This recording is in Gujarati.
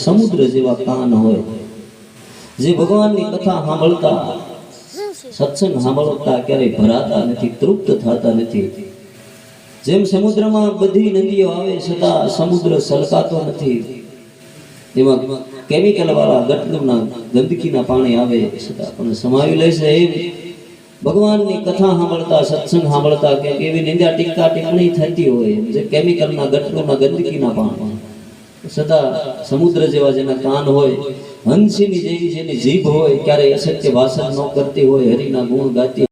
સમુદ્ર જેવા કાન હોય, જે ભગવાનની કથા સાંભળતા, સત્સંગ સાંભળતા ક્યારેય ભરાતા નથી, તૃપ્ત થતા નથી. જેમ સમુદ્રમાં બધી નદીઓ આવે છતાં સમુદ્ર સલકાતો નથી, એમાં કેમિકલ વાળા ગટરના ગંદકીના પાણી આવે છતાં પણ સમાવી લે છે. એમ ભગવાનની કથા સાંભળતા, સત્સંગ સાંભળતા કે એવી નિંદા ટીકા ટિપ્પણી થતી હોય, જે કેમિકલના ગટરના ગંદકીના પાણી છતાં સમુદ્ર જેવા જેના કાન હોય, હંસીની જેવી જેની જીભ હોય, ક્યારે અસત્ય ભાષણ ન કરતી હોય, હરિના ગુણ ગાતી